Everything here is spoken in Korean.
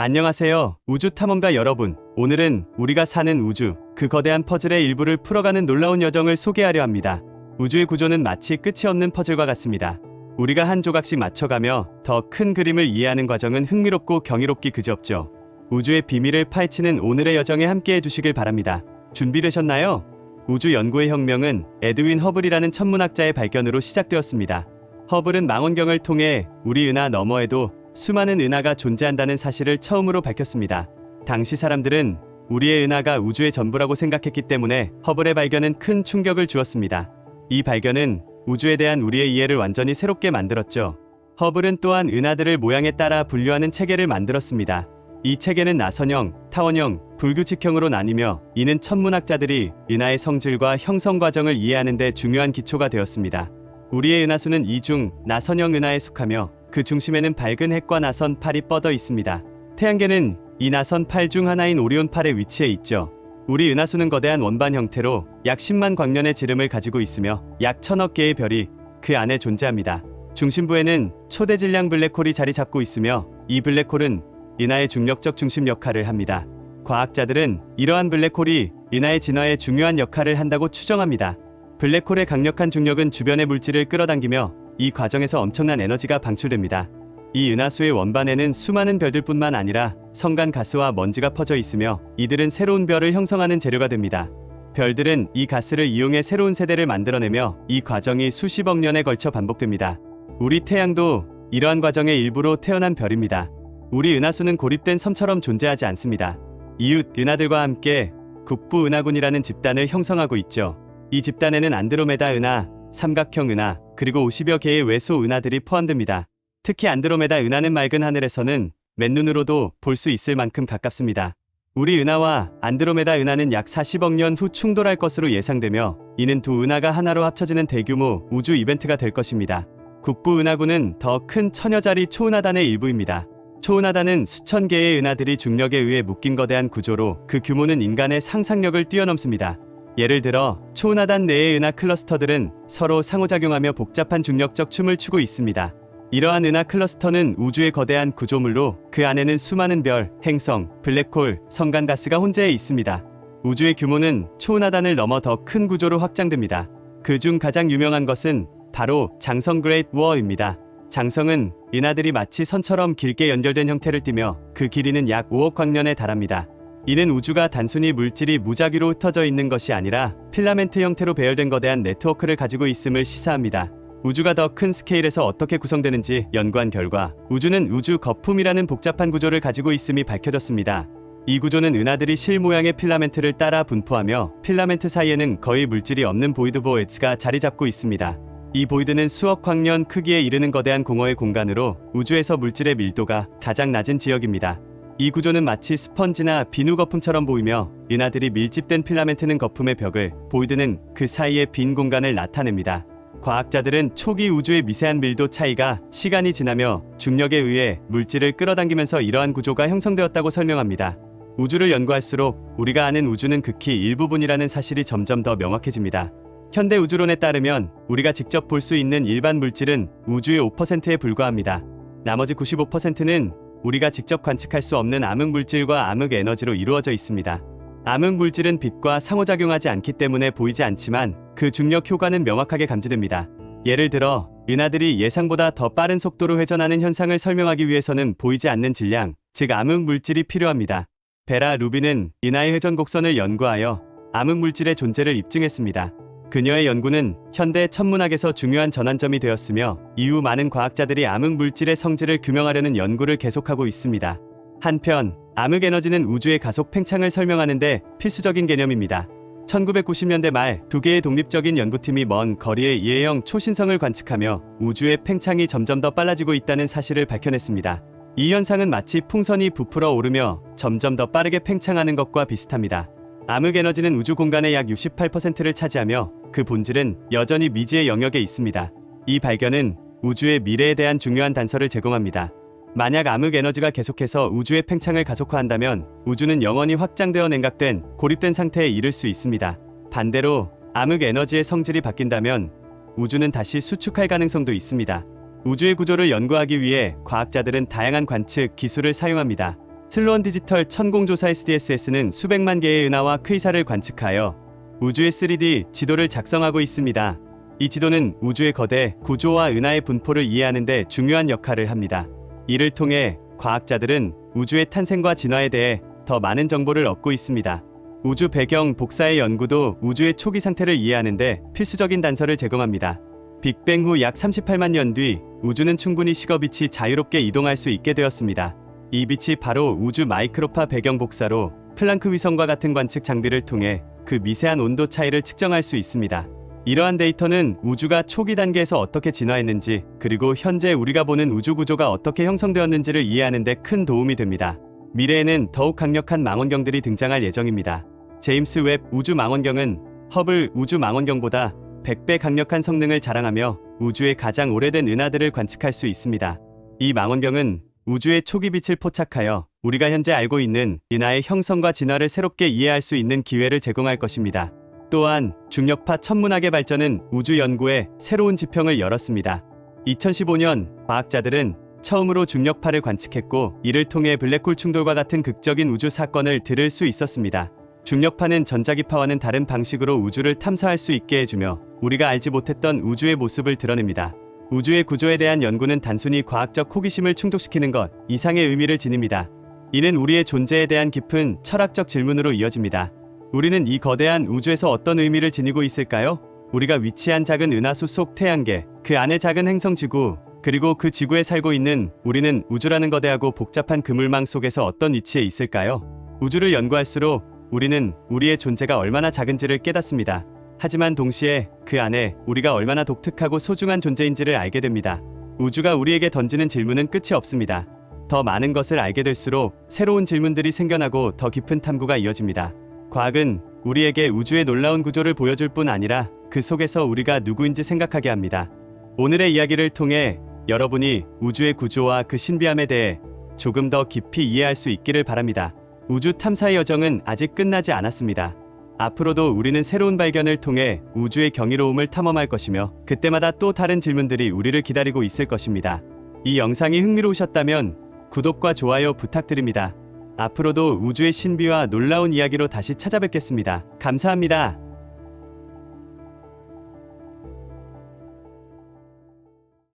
안녕하세요, 우주 탐험가 여러분. 오늘은 우리가 사는 우주, 그 거대한 퍼즐의 일부를 풀어가는 놀라운 여정을 소개하려 합니다. 우주의 구조는 마치 끝이 없는 퍼즐과 같습니다. 우리가 한 조각씩 맞춰가며 더 큰 그림을 이해하는 과정은 흥미롭고 경이롭기 그지없죠. 우주의 비밀을 파헤치는 오늘의 여정에 함께해 주시길 바랍니다. 준비되셨나요? 우주 연구의 혁명은 에드윈 허블이라는 천문학자의 발견으로 시작되었습니다. 허블은 망원경을 통해 우리 은하 너머에도 수많은 은하가 존재한다는 사실을 처음으로 밝혔습니다. 당시 사람들은 우리의 은하가 우주의 전부라고 생각했기 때문에 허블의 발견은 큰 충격을 주었습니다. 이 발견은 우주에 대한 우리의 이해를 완전히 새롭게 만들었죠. 허블은 또한 은하들을 모양에 따라 분류하는 체계를 만들었습니다. 이 체계는 나선형, 타원형, 불규칙형으로 나뉘며 이는 천문학자들이 은하의 성질과 형성 과정을 이해하는 데 중요한 기초가 되었습니다. 우리의 은하수는 이중 나선형 은하에 속하며 그 중심에는 밝은 핵과 나선 8이 뻗어 있습니다. 태양계는 이 나선 8 중 하나인 오리온 8에 위치해 있죠. 우리 은하수는 거대한 원반 형태로 약 10만 광년의 지름을 가지고 있으며 약 1000억 개의 별이 그 안에 존재합니다. 중심부에는 초대질량 블랙홀이 자리 잡고 있으며 이 블랙홀은 은하의 중력적 중심 역할을 합니다. 과학자들은 이러한 블랙홀이 은하의 진화에 중요한 역할을 한다고 추정합니다. 블랙홀의 강력한 중력은 주변의 물질을 끌어당기며 이 과정에서 엄청난 에너지가 방출됩니다. 이 은하수의 원반에는 수많은 별들뿐만 아니라 성간 가스와 먼지가 퍼져 있으며 이들은 새로운 별을 형성하는 재료가 됩니다. 별들은 이 가스를 이용해 새로운 세대를 만들어내며 이 과정이 수십억 년에 걸쳐 반복됩니다. 우리 태양도 이러한 과정의 일부로 태어난 별입니다. 우리 은하수는 고립된 섬처럼 존재하지 않습니다. 이웃 은하들과 함께 국부 은하군이라는 집단을 형성하고 있죠. 이 집단에는 안드로메다 은하, 삼각형 은하, 그리고 50여 개의 외소 은하들이 포함됩니다. 특히 안드로메다 은하는 맑은 하늘에서는 맨눈으로도 볼 수 있을 만큼 가깝습니다. 우리 은하와 안드로메다 은하는 약 40억 년 후 충돌할 것으로 예상되며 이는 두 은하가 하나로 합쳐지는 대규모 우주 이벤트가 될 것입니다. 국부 은하군은 더 큰 천여자리 초은하단의 일부입니다. 초은하단은 수천 개의 은하들이 중력에 의해 묶인 거대한 구조로 그 규모는 인간의 상상력을 뛰어넘습니다. 예를 들어 초은하단 내의 은하 클러스터들은 서로 상호작용하며 복잡한 중력적 춤을 추고 있습니다. 이러한 은하 클러스터는 우주의 거대한 구조물로 그 안에는 수많은 별, 행성, 블랙홀, 성간가스가 혼재해 있습니다. 우주의 규모는 초은하단을 넘어 더 큰 구조로 확장됩니다. 그중 가장 유명한 것은 바로 장성 그레이트 워입니다. 장성은 은하들이 마치 선처럼 길게 연결된 형태를 띠며 그 길이는 약 5억 광년에 달합니다. 이는 우주가 단순히 물질이 무작위로 흩어져 있는 것이 아니라 필라멘트 형태로 배열된 거대한 네트워크를 가지고 있음을 시사합니다. 우주가 더 큰 스케일에서 어떻게 구성되는지 연구한 결과 우주는 우주 거품이라는 복잡한 구조를 가지고 있음이 밝혀졌습니다. 이 구조는 은하들이 실 모양의 필라멘트를 따라 분포하며 필라멘트 사이에는 거의 물질이 없는 보이드 보이드가 자리 잡고 있습니다. 이 보이드는 수억 광년 크기에 이르는 거대한 공허의 공간으로 우주에서 물질의 밀도가 가장 낮은 지역입니다. 이 구조는 마치 스펀지나 비누 거품처럼 보이며 은하들이 밀집된 필라멘트는 거품의 벽을, 보이드는 그 사이의 빈 공간을 나타냅니다. 과학자들은 초기 우주의 미세한 밀도 차이가 시간이 지나며 중력에 의해 물질을 끌어당기면서 이러한 구조가 형성되었다고 설명합니다. 우주를 연구할수록 우리가 아는 우주는 극히 일부분이라는 사실이 점점 더 명확해집니다. 현대 우주론에 따르면 우리가 직접 볼 수 있는 일반 물질은 우주의 5%에 불과합니다. 나머지 95%는 우리가 직접 관측할 수 없는 암흑 물질과 암흑 에너지로 이루어져 있습니다. 암흑 물질은 빛과 상호작용하지 않기 때문에 보이지 않지만 그 중력 효과는 명확하게 감지됩니다. 예를 들어 은하들이 예상보다 더 빠른 속도로 회전하는 현상을 설명하기 위해서는 보이지 않는 질량, 즉 암흑 물질이 필요합니다. 베라 루빈은 은하의 회전 곡선을 연구하여 암흑 물질의 존재를 입증했습니다. 그녀의 연구는 현대 천문학에서 중요한 전환점이 되었으며 이후 많은 과학자들이 암흑 물질의 성질을 규명하려는 연구를 계속하고 있습니다. 한편 암흑 에너지는 우주의 가속 팽창을 설명하는 데 필수적인 개념입니다. 1990년대 말 두 개의 독립적인 연구팀이 먼 거리의 이해형 초신성을 관측하며 우주의 팽창이 점점 더 빨라지고 있다는 사실을 밝혀냈습니다. 이 현상은 마치 풍선이 부풀어 오르며 점점 더 빠르게 팽창하는 것과 비슷합니다. 암흑 에너지는 우주 공간의 약 68%를 차지하며 그 본질은 여전히 미지의 영역에 있습니다. 이 발견은 우주의 미래에 대한 중요한 단서를 제공합니다. 만약 암흑 에너지가 계속해서 우주의 팽창을 가속화한다면 우주는 영원히 확장되어 냉각된, 고립된 상태에 이를 수 있습니다. 반대로 암흑 에너지의 성질이 바뀐다면 우주는 다시 수축할 가능성도 있습니다. 우주의 구조를 연구하기 위해 과학자들은 다양한 관측 기술을 사용합니다. 슬로원 디지털 천공조사 SDSS는 수백만 개의 은하와 퀘이사를 관측하여 우주의 3D 지도를 작성하고 있습니다. 이 지도는 우주의 거대 구조와 은하의 분포를 이해하는 데 중요한 역할을 합니다. 이를 통해 과학자들은 우주의 탄생과 진화에 대해 더 많은 정보를 얻고 있습니다. 우주 배경 복사의 연구도 우주의 초기 상태를 이해하는 데 필수적인 단서를 제공합니다. 빅뱅 후 약 38만 년 뒤 우주는 충분히 시거빛이 자유롭게 이동할 수 있게 되었습니다. 이 빛이 바로 우주 마이크로파 배경 복사로 플랑크 위성과 같은 관측 장비를 통해 그 미세한 온도 차이를 측정할 수 있습니다. 이러한 데이터는 우주가 초기 단계에서 어떻게 진화했는지, 그리고 현재 우리가 보는 우주 구조가 어떻게 형성되었는지를 이해하는 데 큰 도움이 됩니다. 미래에는 더욱 강력한 망원경들이 등장할 예정입니다. 제임스 웹 우주 망원경은 허블 우주 망원경보다 100배 강력한 성능을 자랑하며 우주의 가장 오래된 은하들을 관측할 수 있습니다. 이 망원경은 우주의 초기 빛을 포착하여 우리가 현재 알고 있는 은하의 형성과 진화를 새롭게 이해할 수 있는 기회를 제공할 것입니다. 또한 중력파 천문학의 발전은 우주 연구에 새로운 지평을 열었습니다. 2015년 과학자들은 처음으로 중력파를 관측했고, 이를 통해 블랙홀 충돌과 같은 극적인 우주 사건을 들을 수 있었습니다. 중력파는 전자기파와는 다른 방식으로 우주를 탐사할 수 있게 해주며 우리가 알지 못했던 우주의 모습을 드러냅니다. 우주의 구조에 대한 연구는 단순히 과학적 호기심을 충족시키는 것 이상의 의미를 지닙니다. 이는 우리의 존재에 대한 깊은 철학적 질문으로 이어집니다. 우리는 이 거대한 우주에서 어떤 의미를 지니고 있을까요? 우리가 위치한 작은 은하수 속 태양계, 그 안에 작은 행성 지구, 그리고 그 지구에 살고 있는 우리는 우주라는 거대하고 복잡한 그물망 속에서 어떤 위치에 있을까요? 우주를 연구할수록 우리는 우리의 존재가 얼마나 작은지를 깨닫습니다. 하지만 동시에 그 안에 우리가 얼마나 독특하고 소중한 존재인지를 알게 됩니다. 우주가 우리에게 던지는 질문은 끝이 없습니다. 더 많은 것을 알게 될수록 새로운 질문들이 생겨나고 더 깊은 탐구가 이어집니다. 과학은 우리에게 우주의 놀라운 구조를 보여줄 뿐 아니라 그 속에서 우리가 누구인지 생각하게 합니다. 오늘의 이야기를 통해 여러분이 우주의 구조와 그 신비함에 대해 조금 더 깊이 이해할 수 있기를 바랍니다. 우주 탐사의 여정은 아직 끝나지 않았습니다. 앞으로도 우리는 새로운 발견을 통해 우주의 경이로움을 탐험할 것이며, 그때마다 또 다른 질문들이 우리를 기다리고 있을 것입니다. 이 영상이 흥미로우셨다면 구독과 좋아요 부탁드립니다. 앞으로도 우주의 신비와 놀라운 이야기로 다시 찾아뵙겠습니다. 감사합니다.